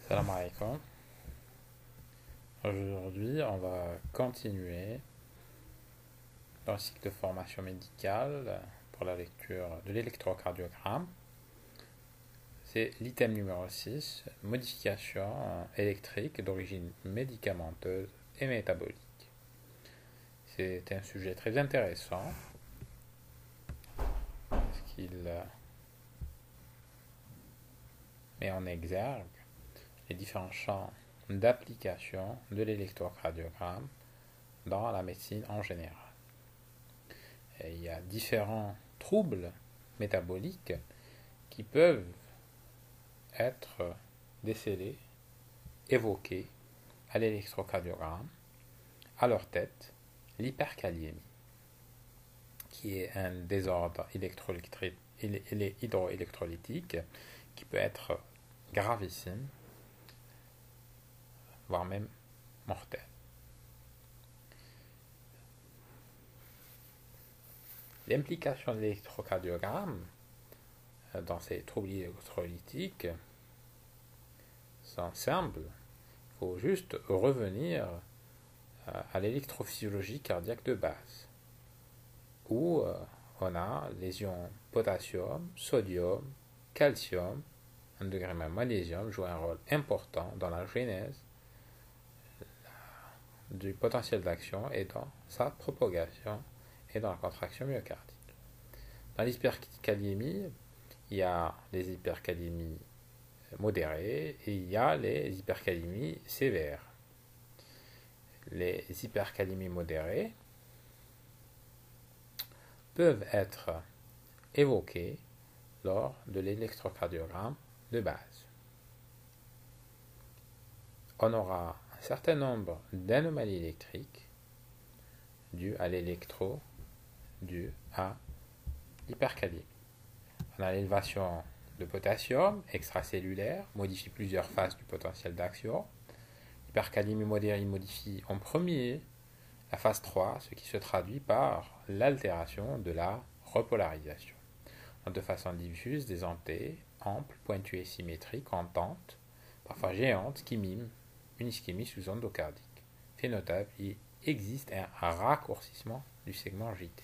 Salam alaikum. Aujourd'hui, on va continuer dans le cycle de formation médicale pour la lecture de l'électrocardiogramme. C'est l'item numéro 6, modification électrique d'origine médicamenteuse et métabolique. C'est un sujet très intéressant parce qu'il met en exergue les différents champs d'application de l'électrocardiogramme dans la médecine en général. Et il y a différents troubles métaboliques qui peuvent être décelés, évoqués à l'électrocardiogramme. À leur tête, l'hyperkaliémie, qui est un désordre hydroélectrolytique qui peut être gravissime, voire même mortel. L'implication de l'électrocardiogramme dans ces troubles électrolytiques sont simples. Il faut juste revenir à l'électrophysiologie cardiaque de base, où on a les ions potassium, sodium, calcium, un degré même magnésium jouent un rôle important dans la genèse du potentiel d'action et dans sa propagation et dans la contraction myocardique. Dans l'hyperkaliémie, il y a les hyperkaliémies modérées et il y a les hyperkaliémies sévères. Les hyperkaliémies modérées peuvent être évoquées lors de l'électrocardiogramme de base. On aura un certain nombre d'anomalies électriques dues à dues à l'hyperkaliémie. On a l'élévation de potassium extracellulaire, modifie plusieurs phases du potentiel d'action. L'hyperkaliémie modérée modifie en premier la phase 3, ce qui se traduit par l'altération de la repolarisation. De façon diffuse, des antées amples, pointues et symétriques, ententes, parfois géantes, qui miment une ischémie sous endocardique. Fait notable, il existe un raccourcissement du segment JT.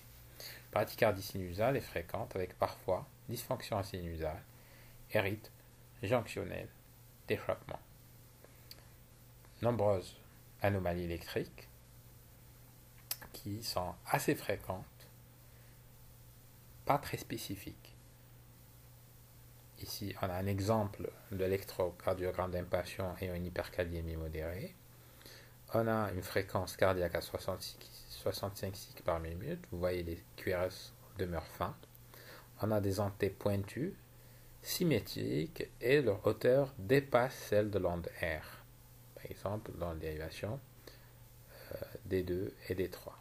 La bradycardie sinusale est fréquente avec parfois dysfonction sinusale et rythme jonctionnel d'échappement. Nombreuses anomalies électriques qui sont assez fréquentes, pas très spécifiques. Ici, on a un exemple de l'électrocardiogramme d'un patient ayant une hyperkaliémie modérée. On a une fréquence cardiaque à 65 cycles par minute. Vous voyez, les QRS demeurent fins. On a des antées pointues, symétriques, et leur hauteur dépasse celle de l'onde R. Par exemple, dans la dérivation D2 et D3.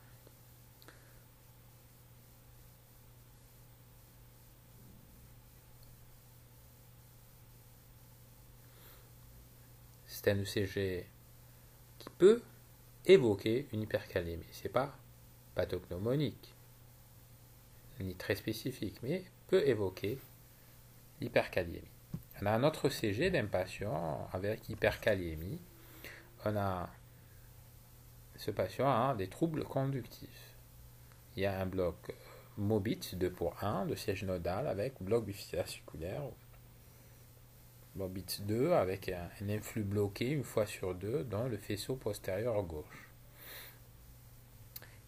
C'est un ECG qui peut évoquer une hyperkaliémie. Ce n'est pas pathognomonique, ni très spécifique, mais peut évoquer l'hyperkaliémie. On a un autre ECG d'un patient avec hyperkaliémie. Ce patient a des troubles conductifs. Il y a un bloc Mobitz 2 pour 1 de siège nodal avec bloc bifurculaire. Mobitz 2 avec un influx bloqué une fois sur deux dans le faisceau postérieur gauche.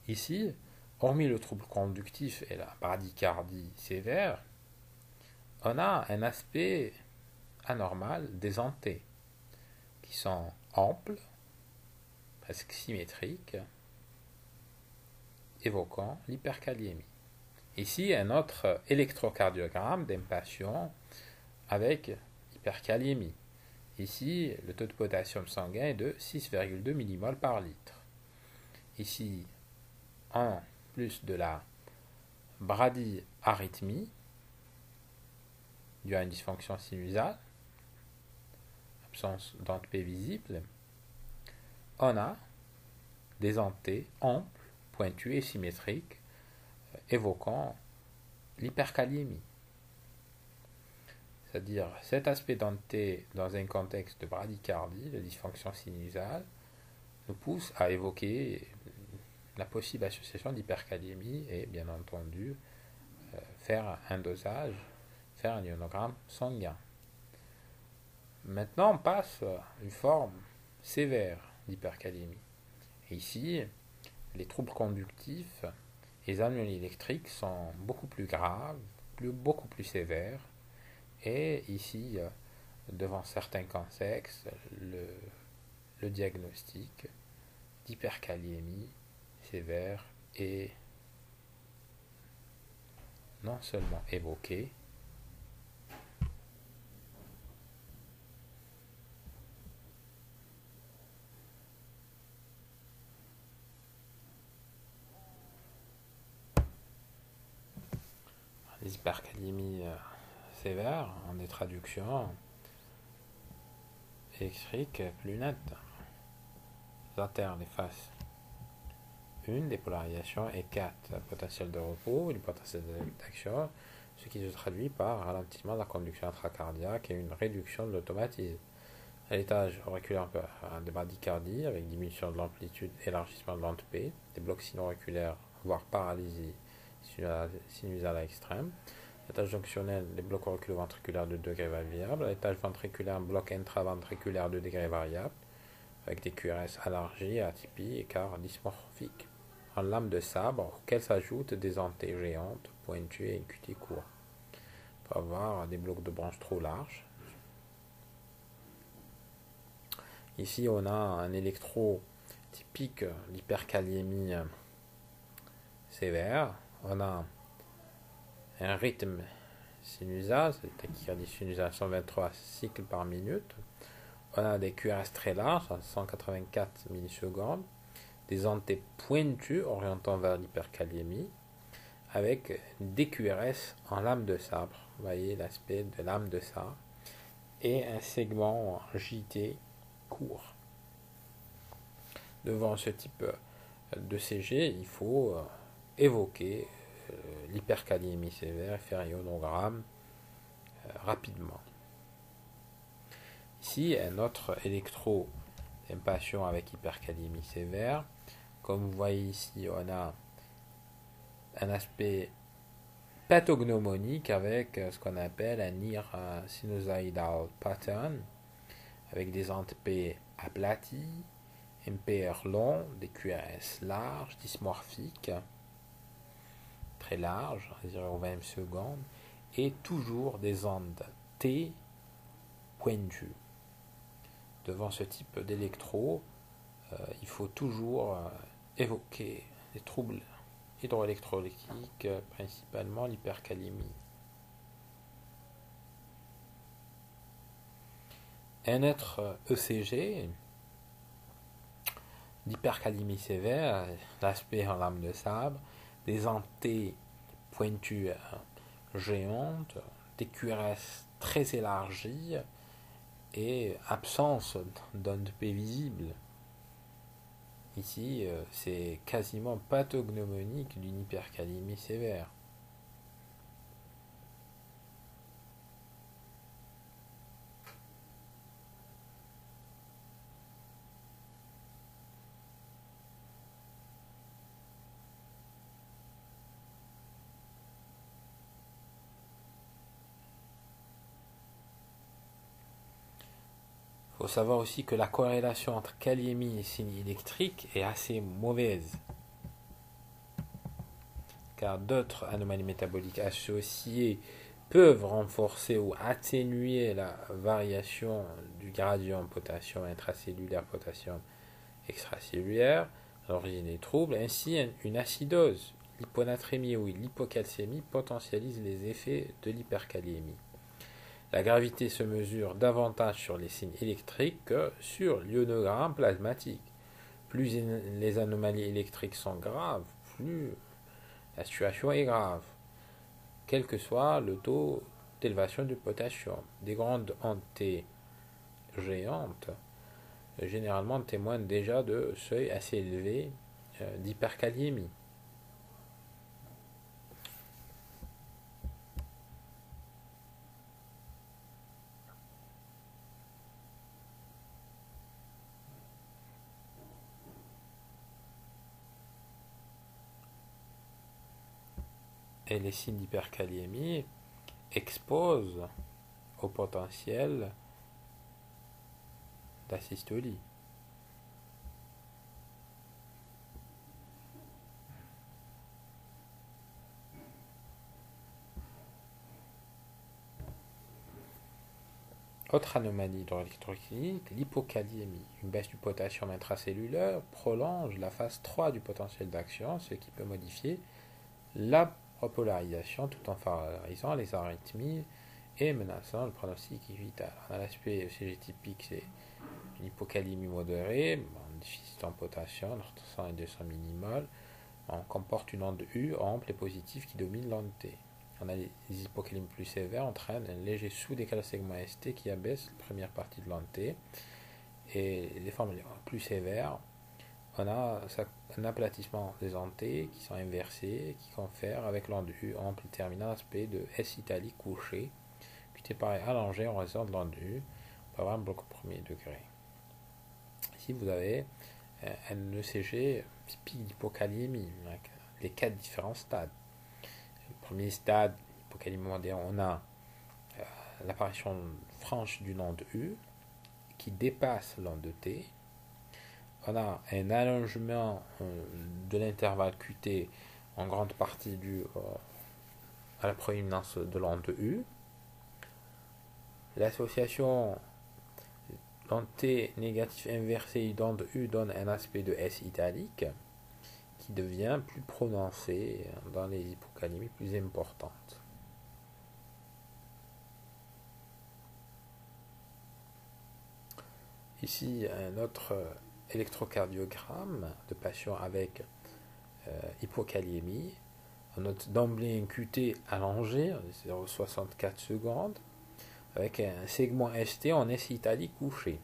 Ici, hormis le trouble conductif et la bradycardie sévère, on a un aspect anormal des antées qui sont amples, presque symétriques, évoquant l'hyperkaliémie. Ici, un autre électrocardiogramme d'un patient avec hyperkaliémie. Ici, le taux de potassium sanguin est de 6,2 mmol par litre. Ici, en plus de la bradyarythmie due à une dysfonction sinusale, absence d'onde P visible, on a des antées amples, pointues et symétriques, évoquant l'hyperkaliémie. c'est-à-dire cet aspect denté dans un contexte de bradycardie, de dysfonction sinusale, nous pousse à évoquer la possible association d'hyperkaliémie et bien entendu faire un dosage, faire un ionogramme sanguin. Maintenant, on passe à une forme sévère d'hyperkaliémie. Et ici, les troubles conductifs et les anomalies électriques sont beaucoup plus graves, beaucoup plus sévères. Et ici, devant certains contextes, le diagnostic d'hyperkaliémie sévère est non seulement évoqué, les hyperkaliémies sévères ont des traductions électriques plus nettes. Les artères, les faces 1, dépolarisation, et 4, potentiel de repos, le potentiel d'action, ce qui se traduit par un ralentissement de la conduction intracardiaque et une réduction de l'automatisme. À l'étage auriculaire, de bradycardie avec diminution de l'amplitude, élargissement de l'onde P, des blocs sino-auriculaires, voire paralysie sinusale à extrême. À l'étage jonctionnel, des blocs auriculo-ventriculaires de degré variable. À l'étage ventriculaire, bloc intraventriculaire de degré variable, avec des QRS allergies, atypies, écarts dysmorphiques. En lame de sabre, auxquelles s'ajoutent des antées géantes, pointues et une cutie court. On peut avoir des blocs de branches trop larges. Ici, on a un électro typique d'hyperkaliémie sévère. On a un rythme sinusal, c'est tachycardie sinusale 123 cycles par minute. On a des QRS très larges, à 184 millisecondes, des antées pointues orientant vers l'hyperkaliémie, avec des QRS en lame de sabre. Vous voyez l'aspect de lame de sabre. Et un segment JT court. Devant ce type de CG, il faut évoquer l'hyperkaliémie sévère et faire un ionogramme rapidement. Ici, un autre électro, un patient avec hyperkaliémie sévère. Comme vous voyez ici, on a un aspect pathognomonique avec ce qu'on appelle un ear sinusoidal pattern, avec des ondes P aplaties, MPR long, des QRS larges, dysmorphiques, très larges, 0,20 secondes, et toujours des ondes T pointues. Devant ce type d'électro, il faut toujours évoquer les troubles hydroélectrolytiques, principalement l'hyperkaliémie. Un autre ECG d'hyperkaliémie sévère, l'aspect en lame de sabre, des antées pointues géantes, des QRS très élargies et absence d'ondes P visibles. Ici, c'est quasiment pathognomonique d'une hyperkaliémie sévère. Il faut savoir aussi que la corrélation entre kaliémie et signe électrique est assez mauvaise, car d'autres anomalies métaboliques associées peuvent renforcer ou atténuer la variation du gradient potassium intracellulaire, potassium extracellulaire, à l'origine des troubles. Ainsi, une acidose, l'hyponatrémie ou l'hypocalcémie potentialisent les effets de l'hyperkaliémie. La gravité se mesure davantage sur les signes électriques que sur l'ionogramme plasmatique. Plus les anomalies électriques sont graves, plus la situation est grave, quel que soit le taux d'élévation du potassium. Des grandes ondes T géantes généralement témoignent déjà de seuils assez élevés d'hyperkaliémie. et les signes d'hyperkaliémie exposent au potentiel d'asystolie. Autre anomalie hydroélectroclinique, l'hypokaliémie. Une baisse du potassium intracellulaire prolonge la phase 3 du potentiel d'action, ce qui peut modifier la repolarisation tout en favorisant les arythmies et menaçant le pronostic vital. On a l'aspect ECG typique, c'est une hypokaliémie modérée, un déficit en potassium, entre 100 et 200 millimoles. On comporte une onde U ample et positive qui domine l'onde T. On a les hypokaliémies plus sévères entraînent un léger sous-décalage segment ST qui abaisse la première partie de l'onde T. Et les formes plus sévères, on a un aplatissement des ondes T qui sont inversées, qui confèrent avec l'onde U ample terminant l'aspect de S italique couché, qui paraît allongé en raison de l'onde U, pour avoir un bloc au premier degré. Ici, vous avez un ECG typique d'hypokaliémie, avec les 4 différents stades. Le premier stade, hypokaliémie modérée, on a l'apparition franche d'une onde U qui dépasse l'onde T. On a un allongement de l'intervalle QT en grande partie dû à la proéminence de l'onde U. L'association l'onde T négatif inversé d'onde U donne un aspect de S italique qui devient plus prononcé dans les hypokaliémies plus importantes. Ici, un autre électrocardiogramme de patient avec hypokaliémie. On note d'emblée un QT allongé, 0,64 secondes, avec un segment ST en S italique couché,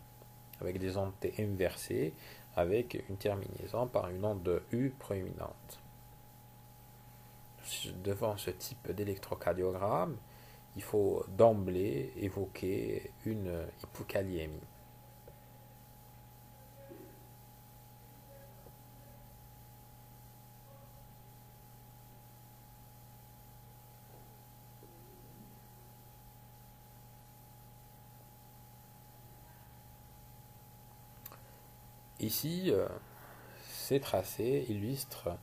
avec des ondes T inversées, avec une terminaison par une onde U proéminente. Devant ce type d'électrocardiogramme, il faut d'emblée évoquer une hypokaliémie. Ici, ces tracés illustrent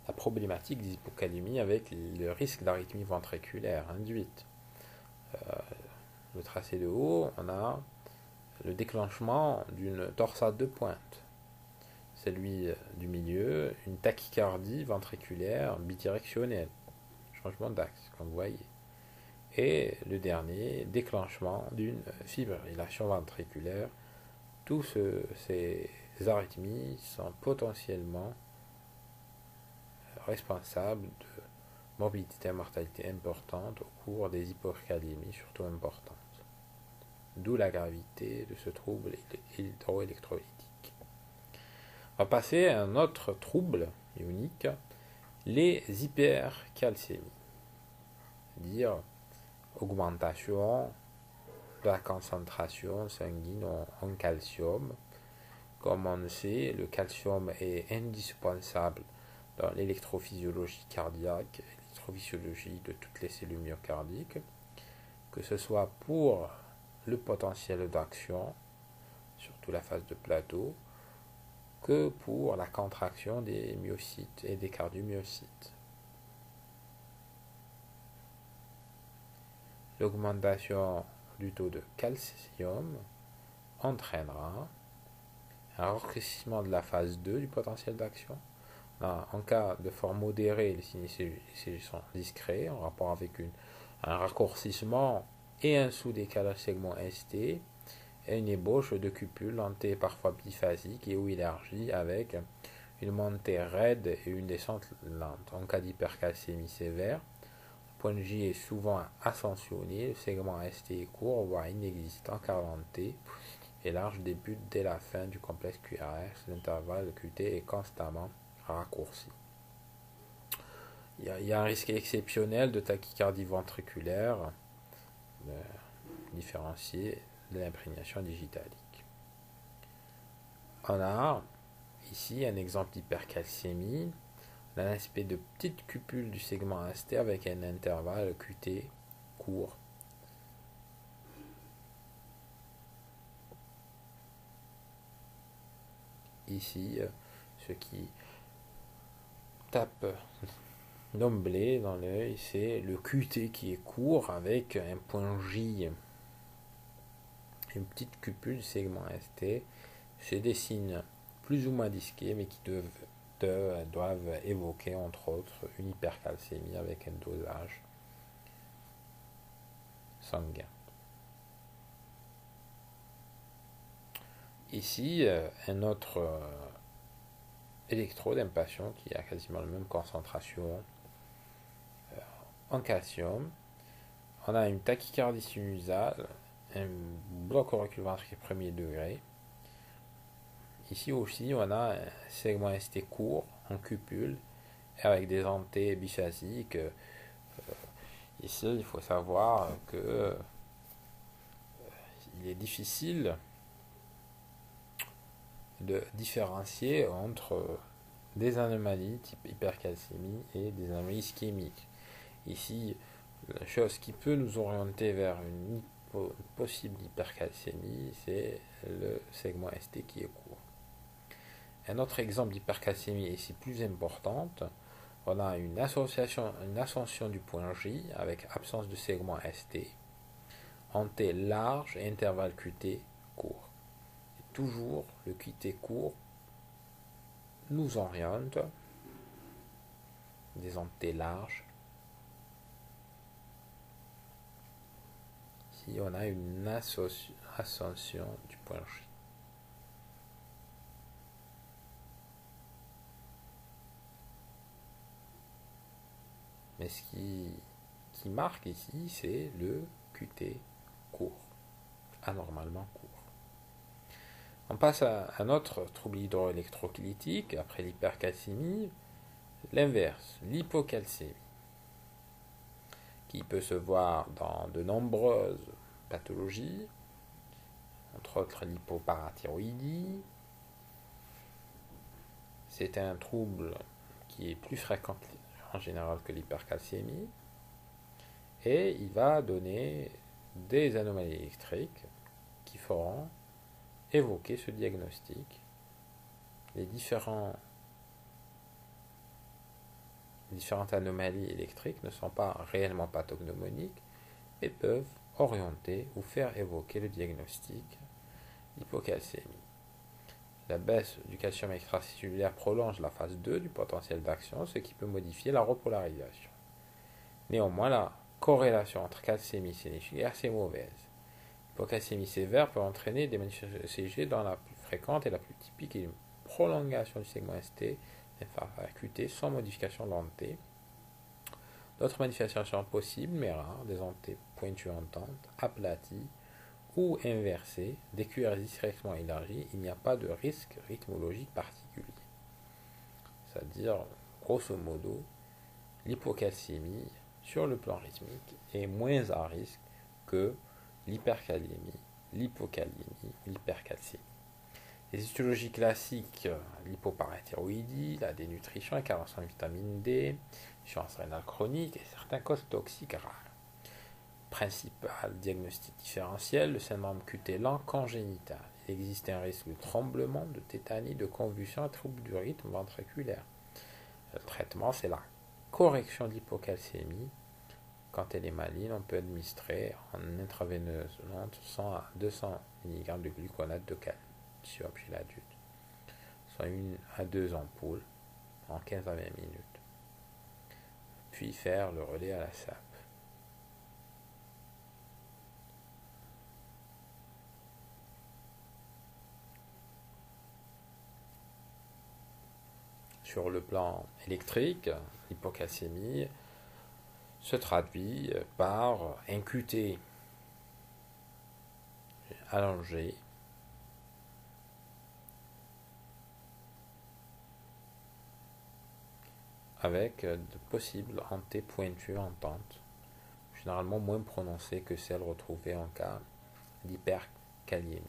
la problématique des hypokaliémies avec le risque d'arythmie ventriculaire induite. Le tracé de haut, on a le déclenchement d'une torsade de pointe. Celui du milieu, une tachycardie ventriculaire bidirectionnelle, changement d'axe, comme vous voyez. Et le dernier, déclenchement d'une fibrillation ventriculaire. Tous ces arythmies sont potentiellement responsables de morbidité et mortalité importante au cours des hypokaliémies, surtout importantes. D'où la gravité de ce trouble hydroélectrolytique. On va passer à un autre trouble ionique, les hypercalcémies, c'est-à-dire augmentation de la concentration sanguine en calcium. Comme on le sait, le calcium est indispensable dans l'électrophysiologie cardiaque, l'électrophysiologie de toutes les cellules myocardiques, que ce soit pour le potentiel d'action, surtout la phase de plateau, que pour la contraction des myocytes et des cardiomyocytes. L'augmentation du taux de calcium entraînera un raccourcissement de la phase 2 du potentiel d'action. En cas de forme modérée, les signes ECG sont discrets en rapport avec un raccourcissement et un sous-décalage segment ST et une ébauche de cupule lentée parfois biphasique et ou élargie avec une montée raide et une descente lente. En cas d'hypercalcémie sévère, le point de J est souvent ascensionné, le segment ST est court, voire inexistant car lenté et large débute dès la fin du complexe QRS. L'intervalle QT est constamment raccourci. Il y a un risque exceptionnel de tachycardie ventriculaire différencié de l'imprégnation digitalique. On a ici un exemple d'hypercalcémie un aspect de petite cupule du segment ST avec un intervalle QT court. Ici, ce qui tape d'emblée dans l'œil, c'est le QT qui est court avec un point J, une petite cupule du segment ST. C'est des signes plus ou moins disqués, mais qui doivent évoquer entre autres une hypercalcémie avec un dosage sanguin. Ici, un autre électrode d'un patient qui a quasiment la même concentration en calcium. On a une tachycardie sinusale, un bloc auriculoventricular premier degré. Ici aussi, on a un segment ST court en cupule avec des antés biphasiques. Ici, il faut savoir que il est difficile de différencier entre des anomalies type hypercalcémie et des anomalies ischémiques. Ici, la chose qui peut nous orienter vers une possible hypercalcémie, c'est le segment ST qui est court. Un autre exemple d'hypercalcémie ici plus importante, on a une ascension du point J avec absence de segment ST, anté large et intervalle QT court. Et toujours le QT court nous oriente des antés larges. Si on a une ascension du point J. Mais ce qui marque ici, c'est le QT court, anormalement court. On passe à un autre trouble hydroélectrolytique, après l'hypercalcémie, l'inverse, l'hypocalcémie, qui peut se voir dans de nombreuses pathologies, entre autres l'hypoparathyroïdie. C'est un trouble qui est plus fréquent en général que l'hypercalcémie, et il va donner des anomalies électriques qui feront évoquer ce diagnostic. Les différentes anomalies électriques ne sont pas réellement pathognomoniques et peuvent orienter ou faire évoquer le diagnostic d'hypocalcémie. La baisse du calcium extracellulaire prolonge la phase 2 du potentiel d'action, ce qui peut modifier la repolarisation. Néanmoins, la corrélation entre calcémie sénique est assez mauvaise. L'hypocalcémie sévère peut entraîner des manifestations ECG dont la plus fréquente et la plus typique est une prolongation du segment ST, QT sans modification de l'anté. D'autres manifestations sont possibles mais rares, des antés pointuantes, aplaties ou inversées, des QRS discrètement élargies. Il n'y a pas de risque rythmologique particulier. C'est-à-dire, grosso modo, l'hypocalcémie sur le plan rythmique est moins à risque que l'hypercalémie, l'hypocalémie, l'hypercalcémie. Les étiologies classiques, l'hypoparathyroïdie, la dénutrition, la carence en vitamine D, l'insuffisance rénale chronique et certains causes toxiques rares. Principal diagnostic différentiel, le syndrome QT lent congénital. Il existe un risque de tremblement, de tétanie, de convulsion et troubles du rythme ventriculaire. Le traitement, c'est la correction de l'hypocalcémie. Quand elle est maligne, on peut administrer en intraveineuse lente 100 à 200 mg de gluconate de calcium chez l'adulte, soit 1 à 2 ampoules en 15 à 20 minutes. Puis faire le relais à la SAP. Sur le plan électrique, l'hypocalcémie se traduit par un QT allongé avec de possibles antés pointues ententes, généralement moins prononcées que celles retrouvées en cas d'hyperkaliémie.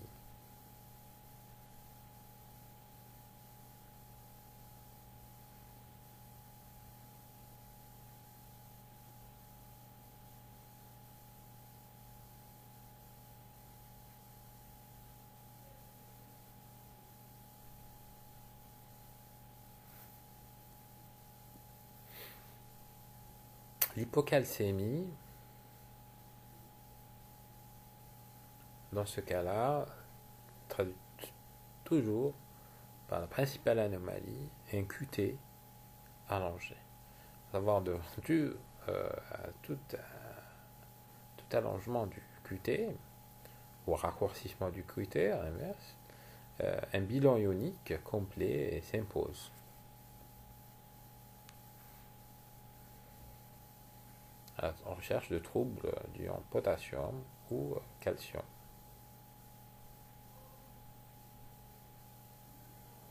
L'hypocalcémie, dans ce cas-là, traduit toujours par la principale anomalie, un QT allongé. Savoir dû à tout allongement du QT, ou raccourcissement du QT à l'inverse, un bilan ionique complet s'impose. En recherche de troubles d'ion potassium ou calcium.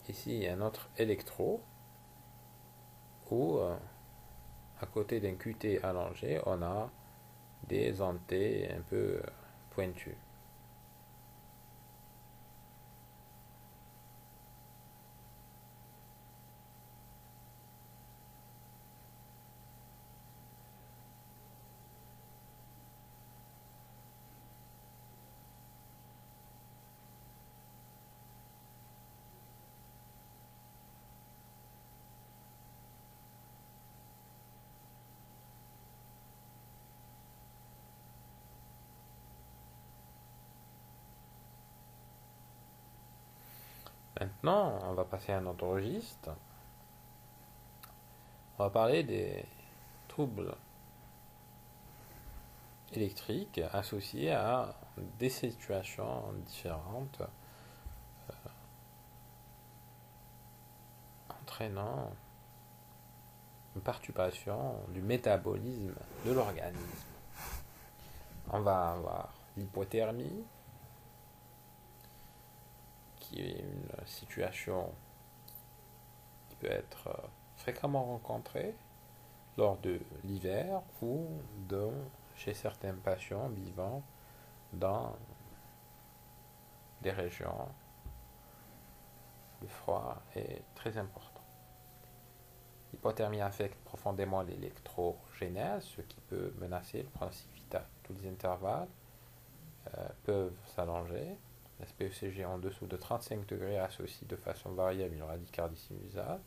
Ici, un autre électro où, à côté d'un QT allongé, on a des antés un peu pointus. Maintenant, on va passer à un autre registre. On va parler des troubles électriques associés à des situations différentes entraînant une perturbation du métabolisme de l'organisme. On va avoir l'hypothermie, qui est une situation qui peut être fréquemment rencontrée lors de l'hiver ou chez certains patients vivant dans des régions où le froid est très important. L'hypothermie affecte profondément l'électrogénèse, ce qui peut menacer le pronostic vital. Tous les intervalles peuvent s'allonger. La SpECG en dessous de 35 degrés associe de façon variable une radicardie sinusale,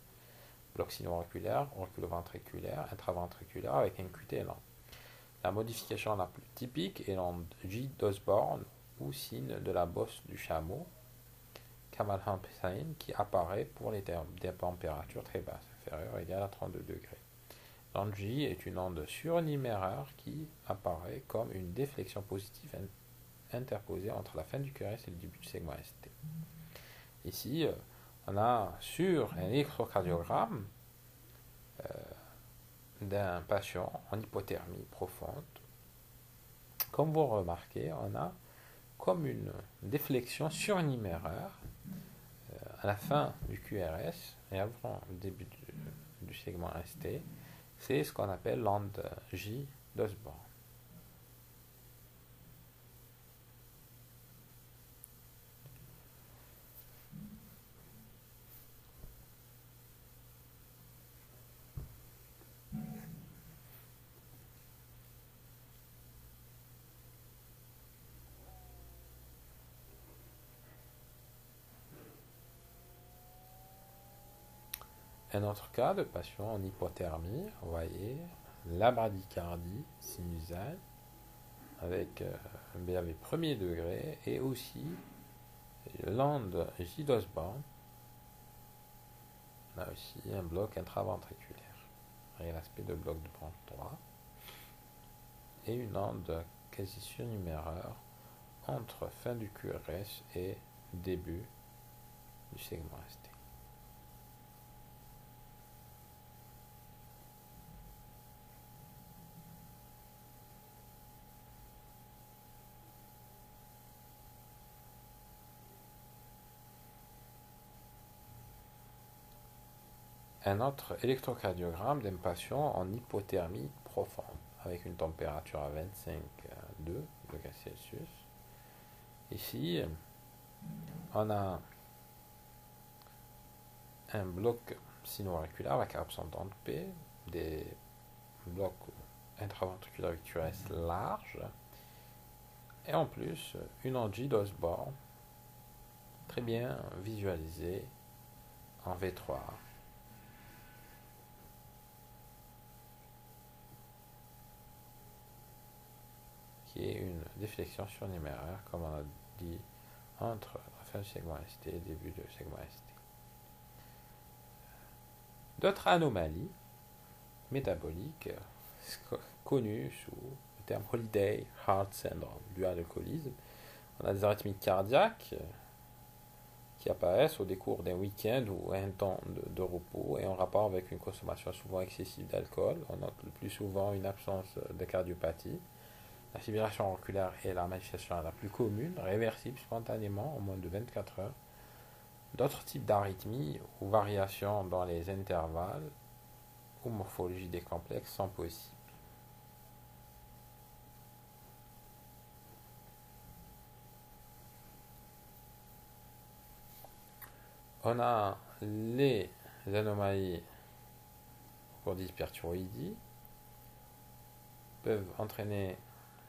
bloc sino-auriculaire, auriculo-ventriculaire, intraventriculaire avec un QT lent. La modification la plus typique est l'onde J d'Osborne ou signe de la bosse du chameau, Kamal-Hampstein, qui apparaît pour des températures très basses, inférieures ou égales à 32 degrés. L'onde J est une onde surnuméraire qui apparaît comme une déflexion positive interposée entre la fin du QRS et le début du segment ST. Ici, on a sur un électrocardiogramme d'un patient en hypothermie profonde. Comme vous remarquez, on a comme une déflexion surnuméraire à la fin du QRS et avant le début du segment ST. C'est ce qu'on appelle l'onde J d'Osborne. Un autre cas de patient en hypothermie, vous voyez, la bradycardie sinusale avec un BAV premier degré et aussi l'onde J d'Osborne. On a aussi un bloc intraventriculaire. Et l'aspect de bloc de branche droit. Et une onde quasi surnuméraire entre fin du QRS et début du segment ST. Un autre électrocardiogramme d'un patient en hypothermie profonde, avec une température à 25,2 degrés Celsius. Ici, on a un bloc sino-auriculaire avec absence d'onde P, des blocs intraventriculaires avec QRS large, et en plus, une onde J d'Osborne, très bien visualisée en V3. qui est une déflexion surnuméraire, comme on a dit, entre la fin du segment ST et le début du segment ST. D'autres anomalies métaboliques connues sous le terme Holiday Heart Syndrome, dû à l'alcoolisme. On a des arythmies cardiaques qui apparaissent au décours d'un week-end ou un temps de repos et en rapport avec une consommation souvent excessive d'alcool. On note le plus souvent une absence de cardiopathie. La fibrillation auriculaire est la manifestation la plus commune, réversible spontanément en moins de 24 heures. D'autres types d'arythmies ou variations dans les intervalles ou morphologie des complexes sont possibles. On a les anomalies au cours d'hyperthyroïdie peuvent entraîner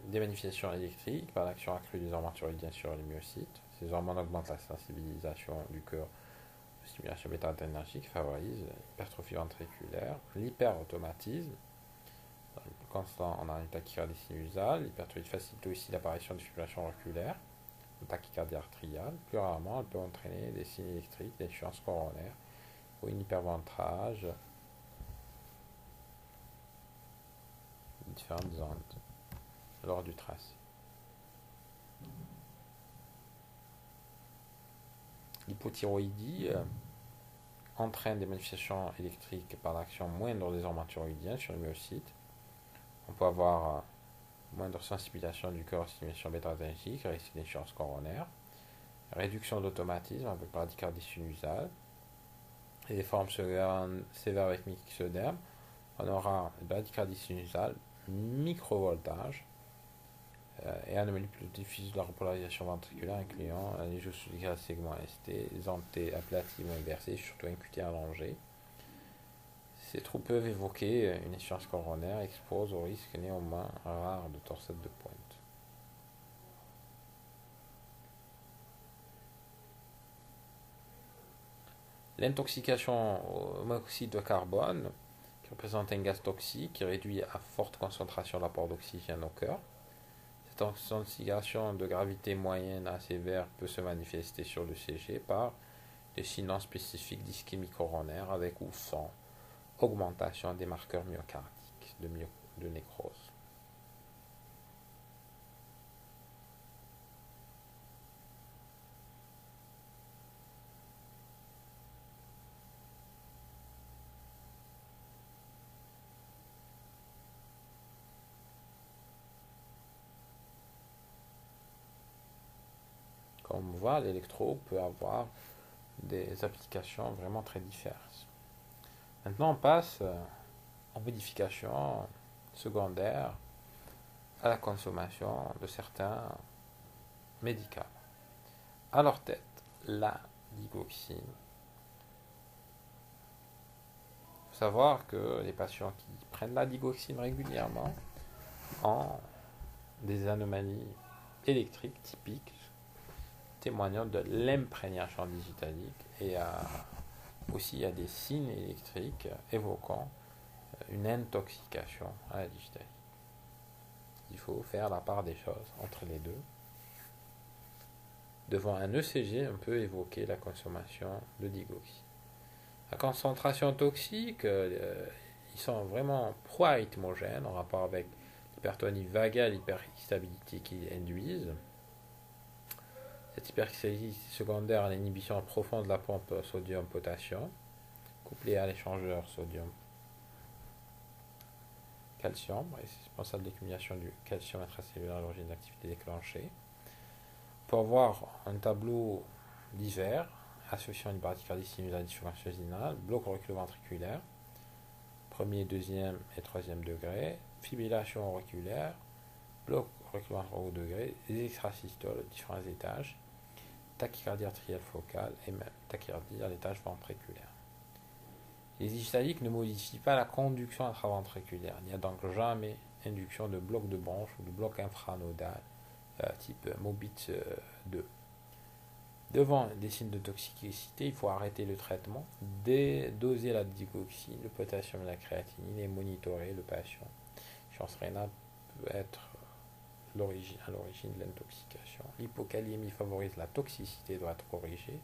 des manifestations électriques par l'action accrue des hormones thyroïdiennes sur les myocytes. Ces hormones augmentent la sensibilisation du cœur aux stimulations bêta-adrénergiques qui favorisent l'hypertrophie ventriculaire, l'hyperautomatisme. Constant, on a une tachycardie sinusale. L'hypertrophie facilite aussi l'apparition de fibrillations auriculaires, de tachycardie artériale. Plus rarement, elle peut entraîner des signes électriques, des insuffisance coronaire ou une hyperventrage, différentes zones lors du tracé. L'hypothyroïdie entraîne des manifestations électriques par l'action moindre des hormones thyroïdiennes sur les myocytes. On peut avoir moindre sensibilisation du cœur aux stimulations bêta-adrénergiques, risque d'insuffisance coronaire, réduction d'automatisme avec bradycardie sinusale, et des formes sévères avec myxœdème. On aura bradycardie sinusale, microvoltage, et anomalies plus diffuses de la repolarisation ventriculaire incluant l'angiosylgaz segment ST, les antéaplatismes inversés, surtout un QT allongé. Ces troubles peuvent évoquer une insuffisance coronaire, exposent au risque néanmoins rare de torsade de pointe. L'intoxication au monoxyde de carbone, qui représente un gaz toxique qui réduit à forte concentration l'apport d'oxygène au cœur. Cette intoxication de gravité moyenne à sévère peut se manifester sur le CG par des signes non spécifiques d'ischémie coronaire avec ou sans augmentation des marqueurs myocardiques de nécrose. Comme on voit, l'électro peut avoir des applications vraiment très diverses. Maintenant, on passe en modification secondaire à la consommation de certains médicaments. À leur tête, la digoxine. Il faut savoir que les patients qui prennent la digoxine régulièrement ont des anomalies électriques typiques témoignant de l'imprégnation digitalique et aussi il y a des signes électriques évoquant une intoxication à la digitalique. Il faut faire la part des choses entre les deux. Devant un ECG, on peut évoquer la consommation de digoxine. La concentration toxique, ils sont vraiment pro-arythmogènes en rapport avec l'hypertonie vagale, l'hyperstabilité qu'ils induisent. Cette hyperstabilité secondaire à l'inhibition profonde de la pompe sodium-potassium, couplée à l'échangeur sodium-calcium, et c'est responsable de l'accumulation du calcium intracellulaire à l'origine de l'activité déclenchée. On peut avoir un tableau divers associant une bradycardie sinusale dysfonctionnelle, bloc auriculo-ventriculaire, premier, deuxième et troisième degré, fibrillation auriculaire, bloc auriculo-ventriculaire au degré, les extrasystoles, différents étages, tachycardie artérielle focale et même tachycardie à l'étage ventriculaire. Les digitaliques ne modifient pas la conduction intraventriculaire. Il n'y a donc jamais induction de bloc de bronche ou de bloc infranodal type Mobitz 2. Devant des signes de toxicité, il faut arrêter le traitement, doser la digoxine, le potassium et la créatinine et monitorer le patient. Chance rénale peut être à l'origine de l'intoxication. L'hypokaliémie favorise la toxicité et doit être corrigée,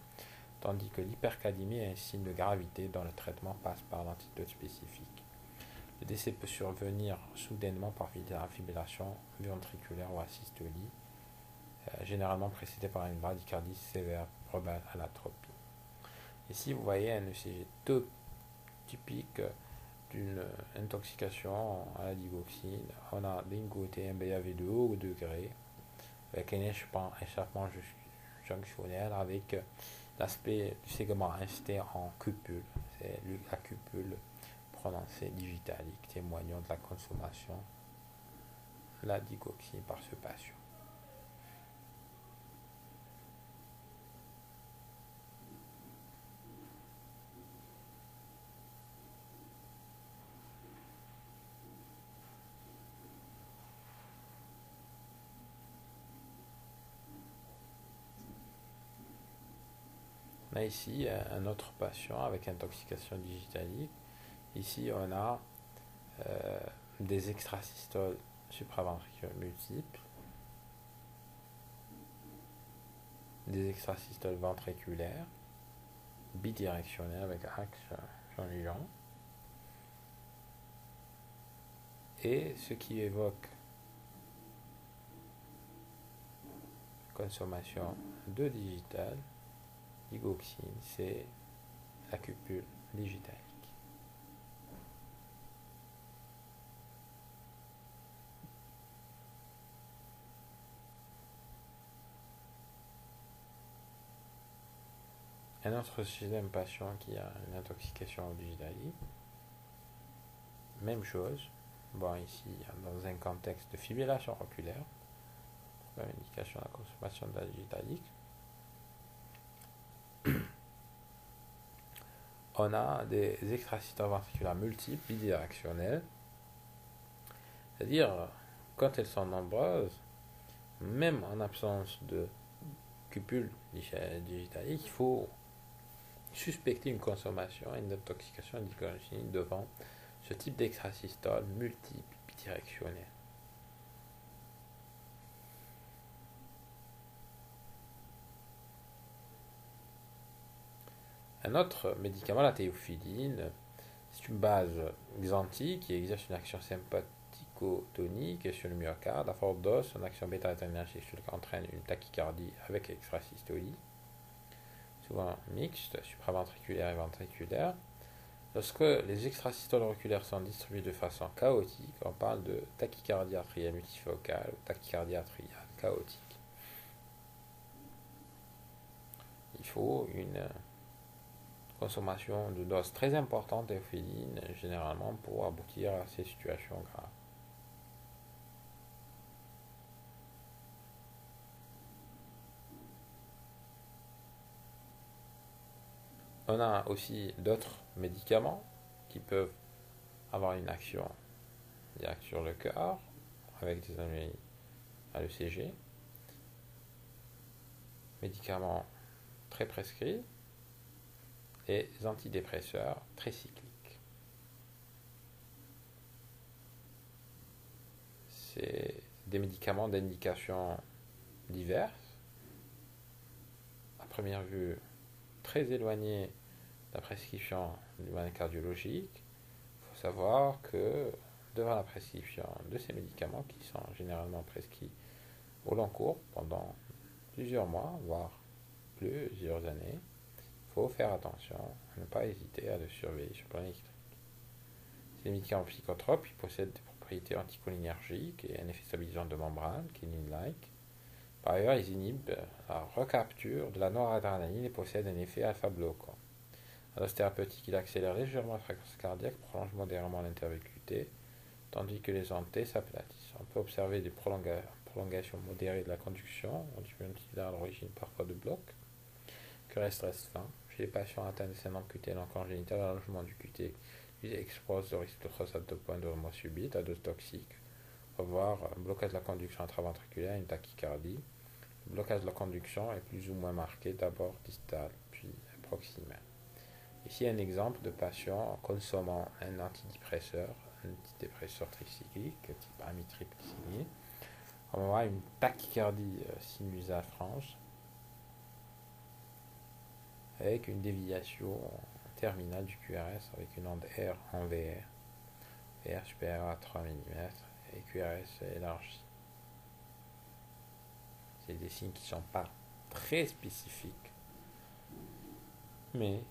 tandis que l'hypercalémie est un signe de gravité dont le traitement passe par l'antidote spécifique. Le décès peut survenir soudainement par fibrillation ventriculaire ou asystolie, généralement précédée par une bradycardie sévère probable à l'atropie. Ici, vous voyez un ECG typique d'une intoxication à la digoxine. On a d'un côté un BAV de haut degré, avec un échappement junctionnel, avec l'aspect du segment insté en cupule. C'est la cupule prononcée digitalique, témoignant de la consommation de la digoxine par ce patient. On a ici un autre patient avec intoxication digitalique. Ici, on a des extrasystoles supraventriculaires multiples, des extrasystoles ventriculaires, bidirectionnelles avec axe changeant, et ce qui évoque consommation de digital, digoxine, c'est la cupule digitalique. Un autre sixième patient qui a une intoxication au digitalique, même chose, bon ici dans un contexte de fibrillation oculaire, comme indication de la consommation de la digitalique. On a des extrasystoles ventriculaires multiples, bidirectionnelles, c'est-à-dire quand elles sont nombreuses, même en absence de cupule digitalique, il faut suspecter une consommation et une intoxication digoxine devant ce type d'extrasystole multiple bidirectionnel. Un autre médicament, la théophiline, c'est une base xanthine qui exerce une action sympathico-tonique sur le myocarde. À forte dose, son action bêta-adrénergique entraîne une tachycardie avec extrasystolie, souvent mixte, supraventriculaire et ventriculaire. Lorsque les extrasystoles auriculaires sont distribuées de façon chaotique, on parle de tachycardie atriale multifocale ou tachycardie atriale chaotique. Il faut une consommation de doses très importantes de théophiline, généralement pour aboutir à ces situations graves. On a aussi d'autres médicaments qui peuvent avoir une action directe sur le cœur avec des anomalies à l'ECG. Médicaments très prescrits et antidépresseurs très cycliques. C'est des médicaments d'indication diverses, à première vue très éloignés de la prescription du mal cardiologique. Il faut savoir que devant la prescription de ces médicaments qui sont généralement prescrits au long cours pendant plusieurs mois, voire plusieurs années, il faut faire attention à ne pas hésiter à le surveiller sur le plan électrique. Ces médicaments psychotropes ils possèdent des propriétés anticholinergiques et un effet stabilisant de membrane, quinine-like. Par ailleurs, ils inhibent la recapture de la noradrénaline et possèdent un effet alpha-bloquant. À dose thérapeutique, il accélère légèrement la fréquence cardiaque, prolonge modérément l'intervacuité, tandis que les antés s'aplatissent. On peut observer des prolongations modérées de la conduction, on dit à l'origine parfois de bloc, que reste fin. Chez les patients atteints de syndrome QT congénital, l'allongement du QT expose le risque de prostate de point de mort subite à dose toxique. On va voir un blocage de la conduction intraventriculaire, une tachycardie. Le blocage de la conduction est plus ou moins marqué, d'abord distal, puis proximal. Ici, un exemple de patient consommant un antidépresseur tricyclique, type amitriptyline, On va avoir une tachycardie sinusale franche avec une déviation terminale du QRS avec une onde R en VR, VR supérieur à 3 mm et QRS élargi. C'est des signes qui ne sont pas très spécifiques, mais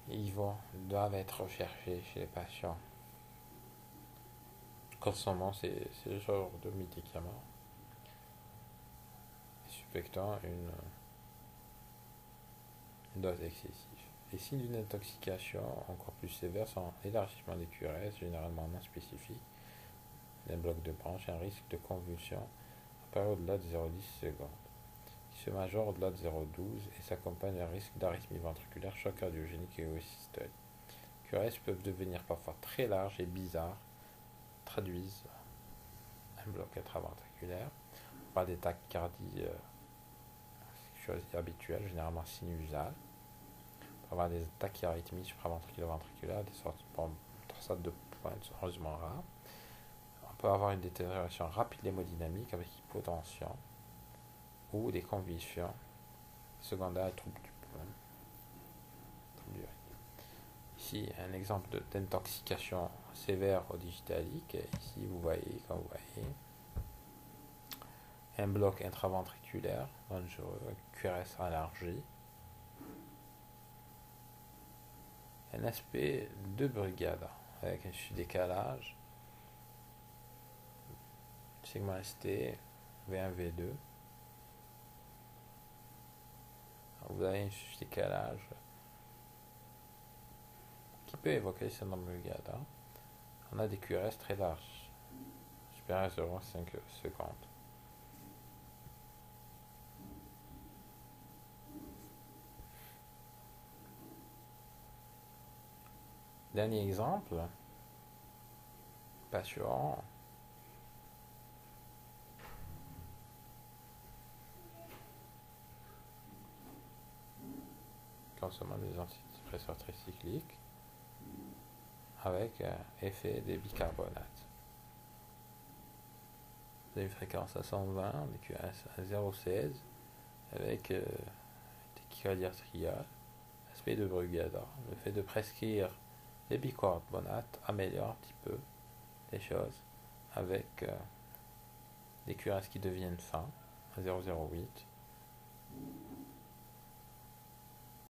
doivent être recherchés chez les patients consommant ce genre de médicaments, suspectant une dose excessive. Les signes d'une intoxication encore plus sévère sont l'élargissement des QRS, généralement non spécifiques, d'un bloc de branche, un risque de convulsion apparaît au-delà de 0,10 secondes, qui se majore au-delà de 0,12 et s'accompagne d'un risque d'arythmie ventriculaire, choc cardiogénique et systole. Les QRS peuvent devenir parfois très larges et bizarres, traduisent un bloc intraventriculaire. On parle des tachycardies habituelles, généralement sinusales. On peut avoir des tachyarrhythmies supraventriculaires, des sortes de torsades de pointe sont heureusement rares. On peut avoir une détérioration rapide de l'hémodynamique avec hypotension ou des convulsions secondaires et troubles du poumon. Ici, un exemple d'intoxication sévère au digitalique. Ici, vous voyez, un bloc intraventriculaire dangereux, QRS élargi. Un aspect de brigade avec un décalage, segment ST, V1, V2. Vous avez un décalage qui peut évoquer le syndrome de brigade. On a des QRS très larges, supérieurs à 0,5 secondes. Dernier exemple, patient consommant des antidépresseurs tricycliques avec effet des bicarbonates. Vous avez une fréquence à 120, des QRS à 0,16 avec tachycardie artérielle, aspect de Brugada. Le fait de prescrire les bicarbonates améliore un petit peu les choses avec des QRS qui deviennent fins à 0,08